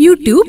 YouTube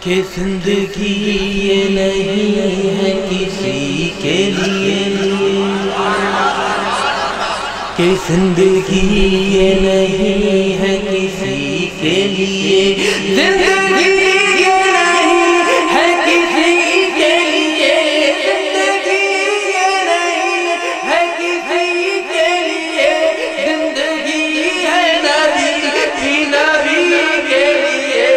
کہ زندگی یہ نہیں ہے کسی کے لیے، کہ زندگی یہ نہیں ہے کسی کے لیے، زندگی یہ نہیں ہے کسی کے لیے، زندگی یہ نہیں ہے کسی کے لیے، زندگی ہے نبی کی نبی کے لیے۔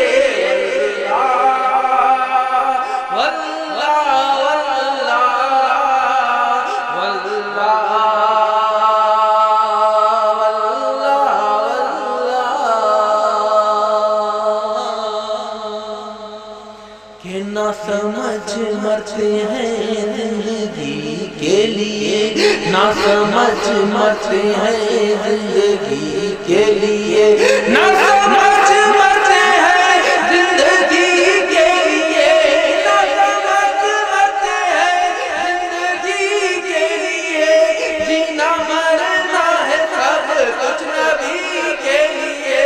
کہ نہ سمجھ مرتے ہیں زندگی کے لیے، نہ سمجھ مرتے ہیں زندگی کے لیے، نہ سمجھ مرتے ہیں زندگی کے لیے، نہ سمجھ مرتے ہیں زندگی کے لیے، جینا مرنا ہے سب کچھ نبی کے لیے۔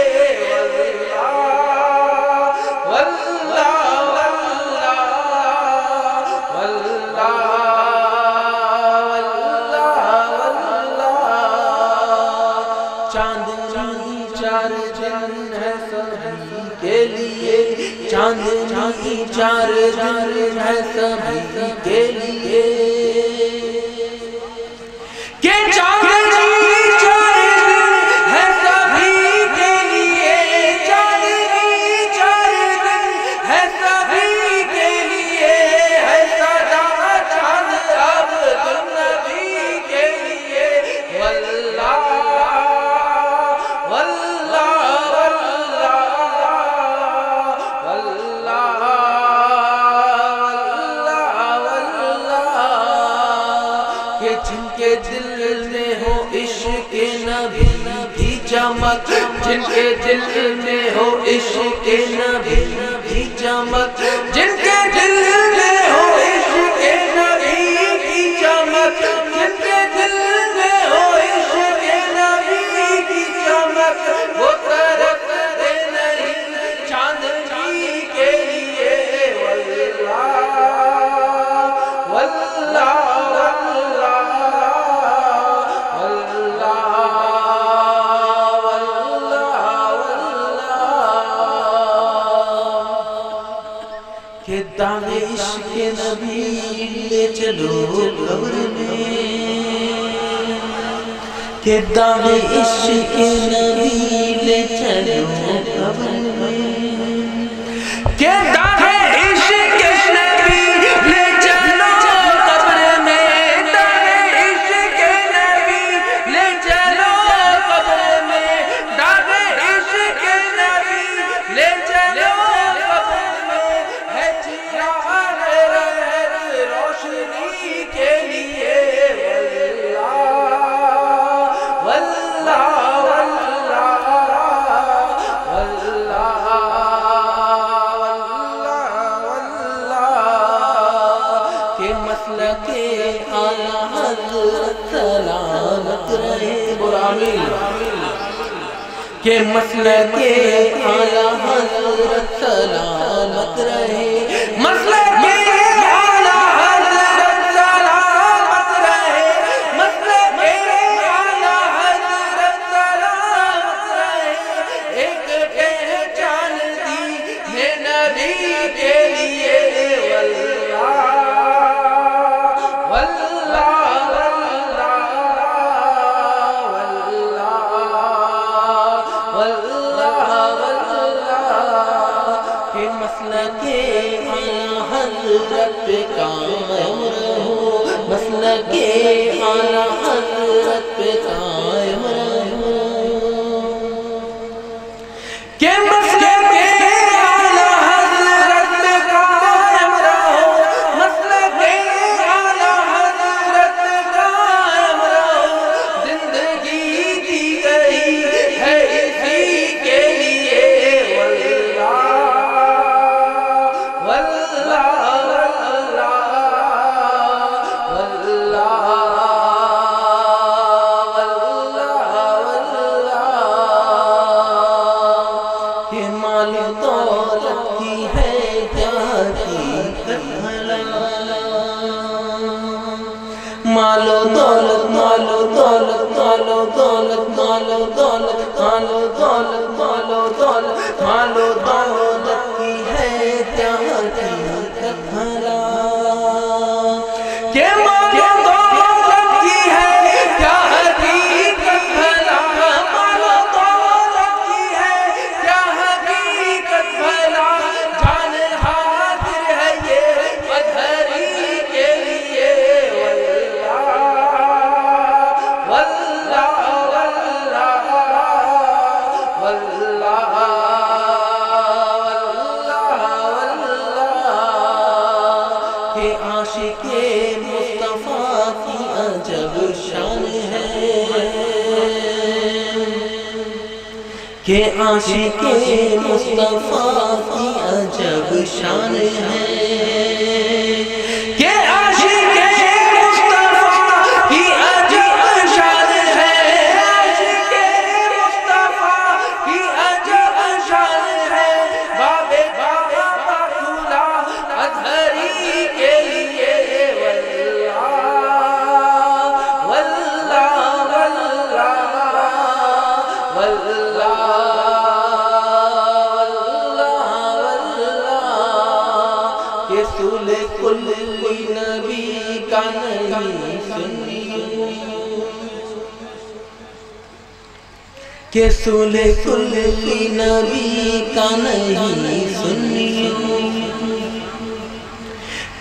چاندنی چار دن ہے سبھی کے لیے، چاندنی چار دن ہے سبھی کے لیے، کہ چاندنی چار دن ہے سبھی کے لیے، چاندنی چار دن ہے سبھی کے لیے، ہے سجا چاند عبد النبی کے لیے۔ واللہ جن کے دل میں ہو عشق نبی کی چمک، جن کے دل میں ہو عشق نبی کی چمک، جن کے دل میں ہو عشق نبی کی چمک، جن کے دل میں ہو عشق نبی کی چمک، وہ ترکتے نہیں چاندنی کے لیے۔ واللہ کہ داغ عشق نبی لے چلو قبر میں، کہ داغ عشق نبی لے چلو قبر میں، کہ داغ عشق نبی لے چلو قبر میں، داغ عشق نبی لے چلو قبر میں، داغ عشق نبی لے چلو قبر میں، ہے چراغ روشنی کے لیے۔ کہ مسلک اعلیٰ حضرت سلامت رہے، کہ مسلک اعلیٰ حضرت سلامت رہے، مسلک اعلیٰ حضرت سلامت رہے، مسلک اعلیٰ حضرت سلامت رہے، ایک پہچان دی ہے نبی کے لیے۔ مسلک اعلیٰ حضرت پہ قائم رہو، مسلک اعلیٰ حضرت پہ قائم رہو، کہ مسلک اعلیٰ حضرت پہ قائم رہو، مسلک اعلیٰ حضرت پہ قائم رہو، دولت مالو دولت مالو دولت مالو دولت مالو دولت مالو دولت مالو دولت کی ہے کیا حقیقت بھلا کہ مالو دولت کی ہے کیا حقیقت بھلا مالو دولت کی ہے کیا حقیقت بھلا جان حاضر ہے یہ پدھری کے لیے واللہ واللہ واللہ کہ عاشق مصطفیٰ کی عجب شان ہے کہ عاشق مصطفیٰ کی عجب شان ہے کہ عاشق مصطفیٰ کی عجب شان ہے عاشق مصطفیٰ کی عجب شان ہے باب کعبہ کھلا اطہری کے لیے واللہ واللہ واللہ کہ رسول کل نبی کا نہیں سنیوں کہ رسول کل نبی کا نہیں سنیوں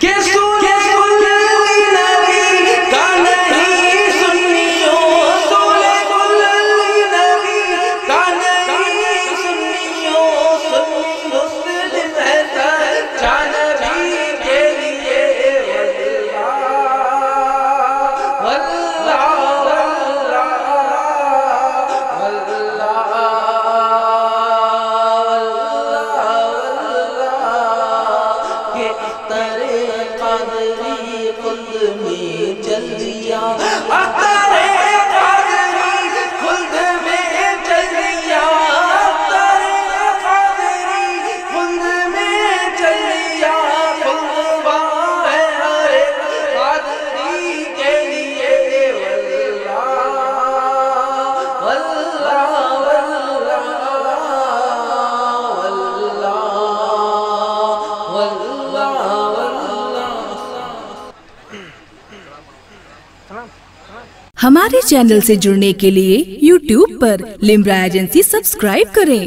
کہ رسول کل نبی کا نہیں سنیوں رسول کل نبی کا نہیں سنیوں مسلم ہے سچا نبی کے لیے واللہ واللہ کہ اختر قادری خلد میں چل دیا اختر قادری خلد میں چل دیا اختر قادری خلد میں چل دیا خلوہ ہے ہر قادری کے لیے واللہ واللہ واللہ واللہ ہمارے چینل سے جڑنے کے لیے YouTube پر لمرا ایجنسی سبسکرائب کریں۔